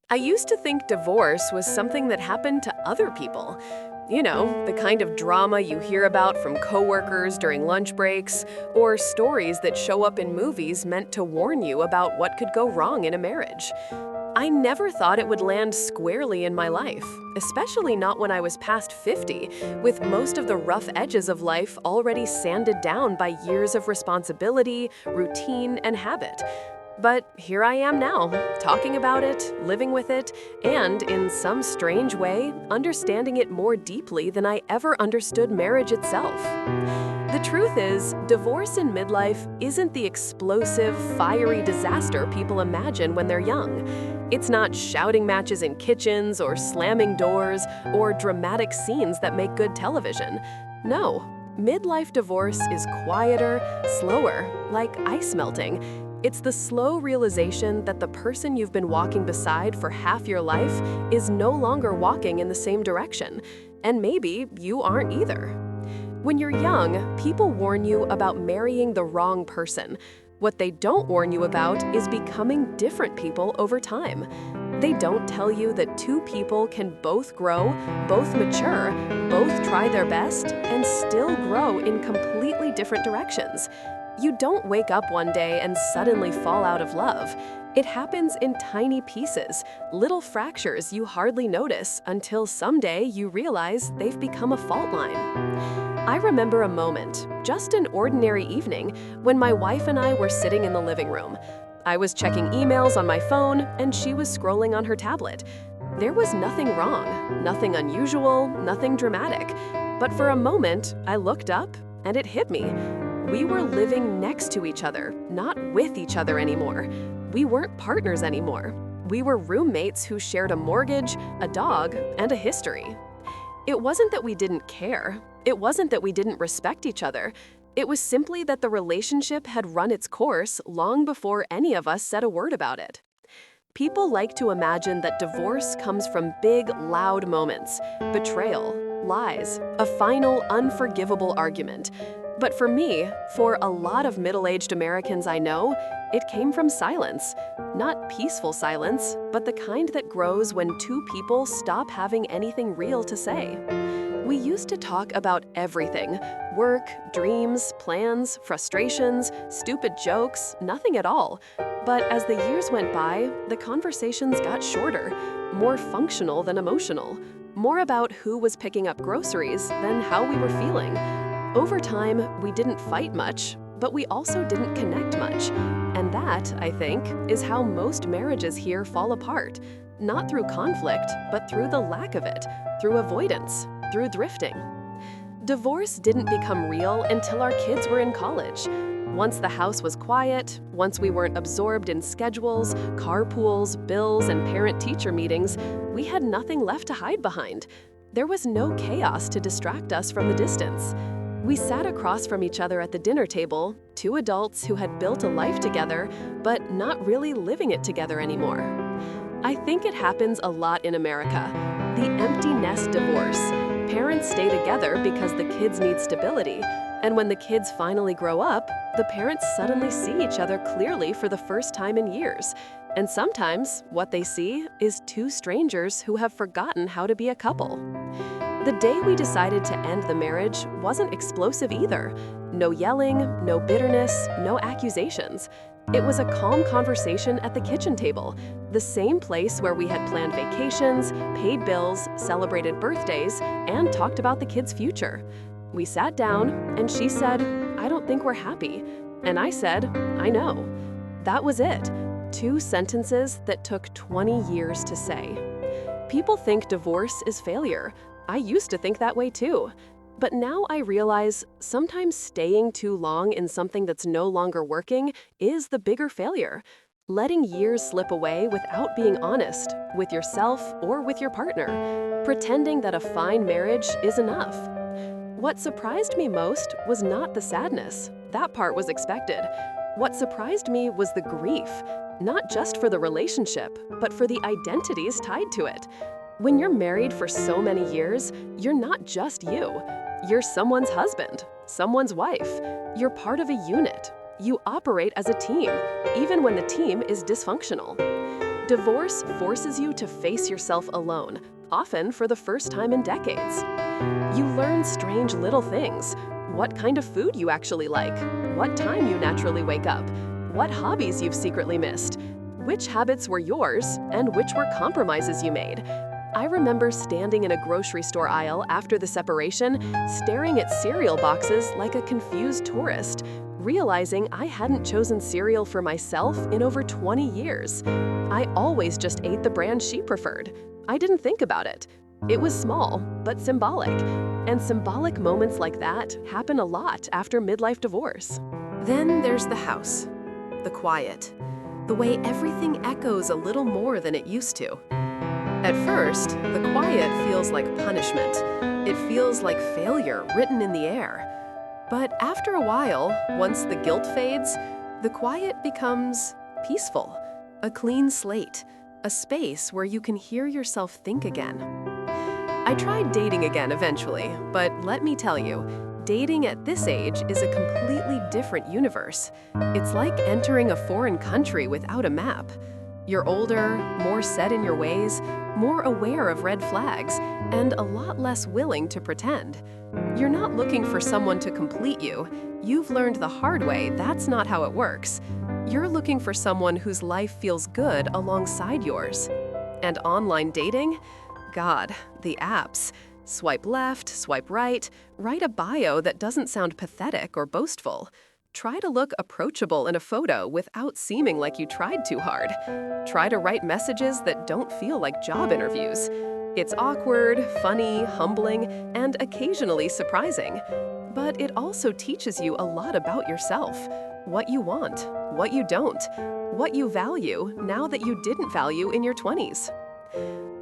I used to think divorce was something that happened to other people. You know, the kind of drama you hear about from coworkers during lunch breaks, or stories that show up in movies meant to warn you about what could go wrong in a marriage. I never thought it would land squarely in my life, especially not when I was past 50, with most of the rough edges of life already sanded down by years of responsibility, routine, and habit. But here I am now, talking about it, living with it, and in some strange way, understanding it more deeply than I ever understood marriage itself. The truth is, divorce in midlife isn't the explosive, fiery disaster people imagine when they're young. It's not shouting matches in kitchens or slamming doors or dramatic scenes that make good television. No, midlife divorce is quieter, slower, like ice melting. It's the slow realization that the person you've been walking beside for half your life is no longer walking in the same direction, and maybe you aren't either. When you're young, people warn you about marrying the wrong person. What they don't warn you about is becoming different people over time. They don't tell you that two people can both grow, both mature, both try their best, and still grow in completely different directions. You don't wake up one day and suddenly fall out of love. It happens in tiny pieces, little fractures you hardly notice until someday you realize they've become a fault line. I remember a moment, just an ordinary evening, when my wife and I were sitting in the living room. I was checking emails on my phone, and she was scrolling on her tablet. There was nothing wrong, nothing unusual, nothing dramatic. But for a moment, I looked up, and it hit me. We were living next to each other, not with each other anymore. We weren't partners anymore. We were roommates who shared a mortgage, a dog, and a history. It wasn't that we didn't care. It wasn't that we didn't respect each other. It was simply that the relationship had run its course long before any of us said a word about it. People like to imagine that divorce comes from big, loud moments, betrayal, lies, a final, unforgivable argument. But for me, for a lot of middle-aged Americans I know, it came from silence. Not peaceful silence, but the kind that grows when two people stop having anything real to say. We used to talk about everything: work, dreams, plans, frustrations, stupid jokes, nothing at all. But as the years went by, the conversations got shorter, more functional than emotional, more about who was picking up groceries than how we were feeling. Over time, we didn't fight much, but we also didn't connect much. And that, I think, is how most marriages here fall apart. Not through conflict, but through the lack of it, through avoidance, through drifting. Divorce didn't become real until our kids were in college. Once the house was quiet, once we weren't absorbed in schedules, carpools, bills, and parent-teacher meetings, we had nothing left to hide behind. There was no chaos to distract us from the distance. We sat across from each other at the dinner table, two adults who had built a life together, but not really living it together anymore. I think it happens a lot in America. The empty nest divorce. Parents stay together because the kids need stability, and when the kids finally grow up, the parents suddenly see each other clearly for the first time in years. And sometimes, what they see is two strangers who have forgotten how to be a couple. The day we decided to end the marriage wasn't explosive either. No yelling, no bitterness, no accusations. It was a calm conversation at the kitchen table, the same place where we had planned vacations, paid bills, celebrated birthdays, and talked about the kids' future. We sat down, and she said, "I don't think we're happy." And I said, "I know." That was it. Two sentences that took 20 years to say. People think divorce is failure. I used to think that way too. But now I realize sometimes staying too long in something that's no longer working is the bigger failure. Letting years slip away without being honest with yourself or with your partner. Pretending that a fine marriage is enough. What surprised me most was not the sadness. That part was expected. What surprised me was the grief, not just for the relationship, but for the identities tied to it. When you're married for so many years, you're not just you. You're someone's husband, someone's wife. You're part of a unit. You operate as a team, even when the team is dysfunctional. Divorce forces you to face yourself alone, often for the first time in decades. You learn strange little things: what kind of food you actually like, what time you naturally wake up, what hobbies you've secretly missed, which habits were yours, and which were compromises you made. I remember standing in a grocery store aisle after the separation, staring at cereal boxes like a confused tourist, realizing I hadn't chosen cereal for myself in over 20 years. I always just ate the brand she preferred. I didn't think about it. It was small, but symbolic. And symbolic moments like that happen a lot after midlife divorce. Then there's the house, the quiet, the way everything echoes a little more than it used to. At first, the quiet feels like punishment. It feels like failure written in the air. But after a while, once the guilt fades, the quiet becomes peaceful, a clean slate, a space where you can hear yourself think again. I tried dating again eventually, but let me tell you, dating at this age is a completely different universe. It's like entering a foreign country without a map. You're older, more set in your ways, more aware of red flags, and a lot less willing to pretend. You're not looking for someone to complete you. You've learned the hard way that's not how it works. You're looking for someone whose life feels good alongside yours. And online dating? God, the apps. Swipe left, swipe right, write a bio that doesn't sound pathetic or boastful. Try to look approachable in a photo without seeming like you tried too hard. Try to write messages that don't feel like job interviews. It's awkward, funny, humbling, and occasionally surprising. But it also teaches you a lot about yourself: what you want, what you don't, what you value now that you didn't value in your 20s.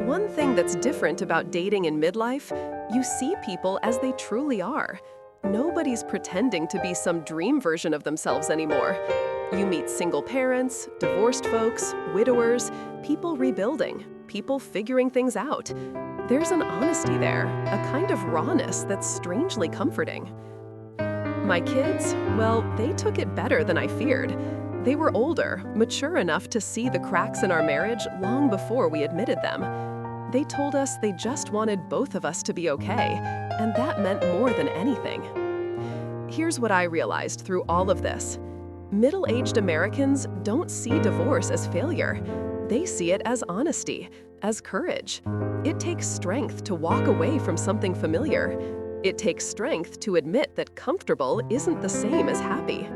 One thing that's different about dating in midlife, you see people as they truly are. Nobody's pretending to be some dream version of themselves anymore. You meet single parents, divorced folks, widowers, people rebuilding, people figuring things out. There's an honesty there, a kind of rawness that's strangely comforting. My kids, well, they took it better than I feared. They were older, mature enough to see the cracks in our marriage long before we admitted them. They told us they just wanted both of us to be okay, and that meant more than anything. Here's what I realized through all of this. Middle-aged Americans don't see divorce as failure. They see it as honesty, as courage. It takes strength to walk away from something familiar. It takes strength to admit that comfortable isn't the same as happy.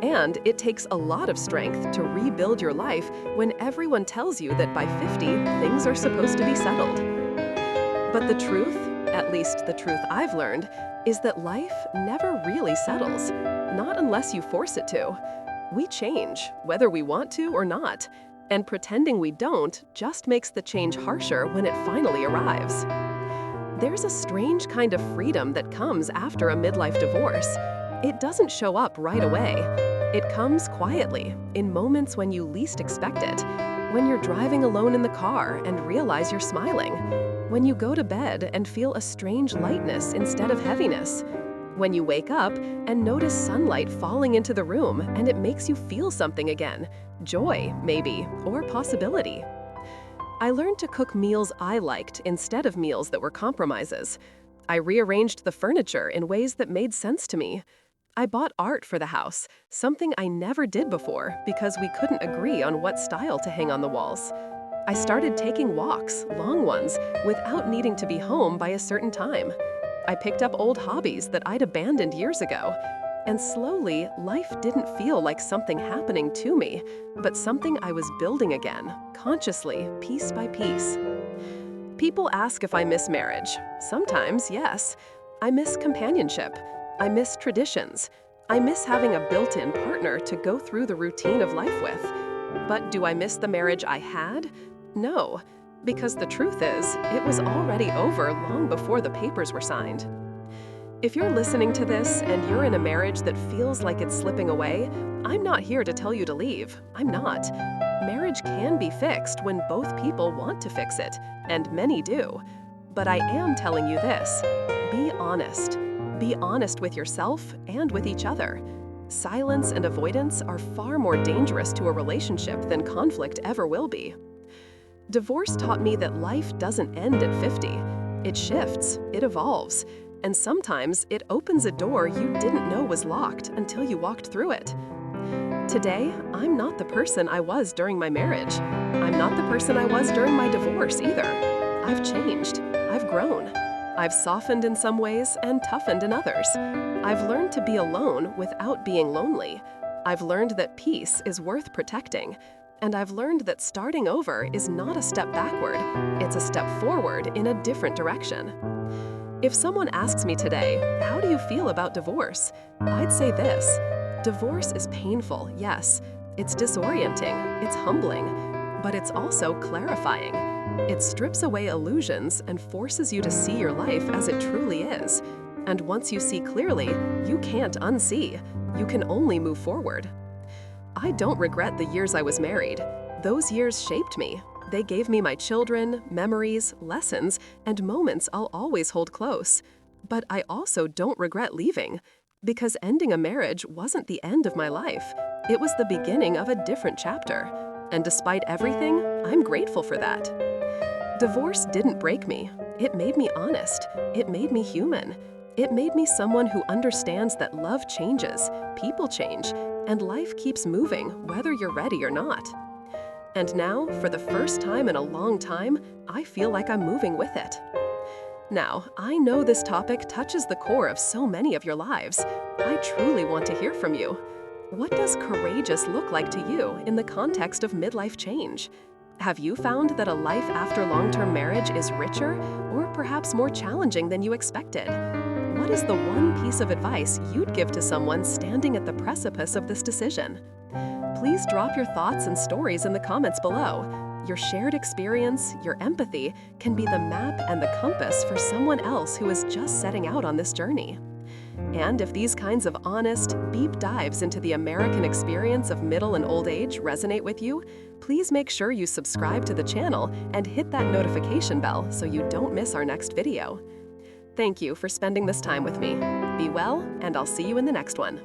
And it takes a lot of strength to rebuild your life when everyone tells you that by 50, things are supposed to be settled. But the truth, at least the truth I've learned, is that life never really settles, not unless you force it to. We change, whether we want to or not, and pretending we don't just makes the change harsher when it finally arrives. There's a strange kind of freedom that comes after a midlife divorce. It doesn't show up right away. It comes quietly, in moments when you least expect it. When you're driving alone in the car and realize you're smiling. When you go to bed and feel a strange lightness instead of heaviness. When you wake up and notice sunlight falling into the room and it makes you feel something again. Joy, maybe, or possibility. I learned to cook meals I liked instead of meals that were compromises. I rearranged the furniture in ways that made sense to me. I bought art for the house, something I never did before because we couldn't agree on what style to hang on the walls. I started taking walks, long ones, without needing to be home by a certain time. I picked up old hobbies that I'd abandoned years ago. And slowly, life didn't feel like something happening to me, but something I was building again, consciously, piece by piece. People ask if I miss marriage. Sometimes, yes. I miss companionship. I miss traditions. I miss having a built-in partner to go through the routine of life with. But do I miss the marriage I had? No, because the truth is, it was already over long before the papers were signed. If you're listening to this and you're in a marriage that feels like it's slipping away, I'm not here to tell you to leave. I'm not. Marriage can be fixed when both people want to fix it, and many do. But I am telling you this: be honest. Be honest with yourself and with each other. Silence and avoidance are far more dangerous to a relationship than conflict ever will be. Divorce taught me that life doesn't end at 50. It shifts, it evolves, and sometimes it opens a door you didn't know was locked until you walked through it. Today, I'm not the person I was during my marriage. I'm not the person I was during my divorce either. I've changed. I've grown. I've softened in some ways and toughened in others. I've learned to be alone without being lonely. I've learned that peace is worth protecting. And I've learned that starting over is not a step backward, it's a step forward in a different direction. If someone asks me today, how do you feel about divorce? I'd say this: divorce is painful, yes. It's disorienting, it's humbling, but it's also clarifying. It strips away illusions and forces you to see your life as it truly is. And once you see clearly, you can't unsee. You can only move forward. I don't regret the years I was married. Those years shaped me. They gave me my children, memories, lessons, and moments I'll always hold close. But I also don't regret leaving, because ending a marriage wasn't the end of my life. It was the beginning of a different chapter. And despite everything, I'm grateful for that. Divorce didn't break me. It made me honest. It made me human. It made me someone who understands that love changes, people change, and life keeps moving whether you're ready or not. And now, for the first time in a long time, I feel like I'm moving with it. Now, I know this topic touches the core of so many of your lives. I truly want to hear from you. What does courageous look like to you in the context of midlife change? Have you found that a life after long-term marriage is richer or perhaps more challenging than you expected? What is the one piece of advice you'd give to someone standing at the precipice of this decision? Please drop your thoughts and stories in the comments below. Your shared experience, your empathy, can be the map and the compass for someone else who is just setting out on this journey. And if these kinds of honest, deep dives into the American experience of middle and old age resonate with you, please make sure you subscribe to the channel and hit that notification bell so you don't miss our next video. Thank you for spending this time with me. Be well, and I'll see you in the next one.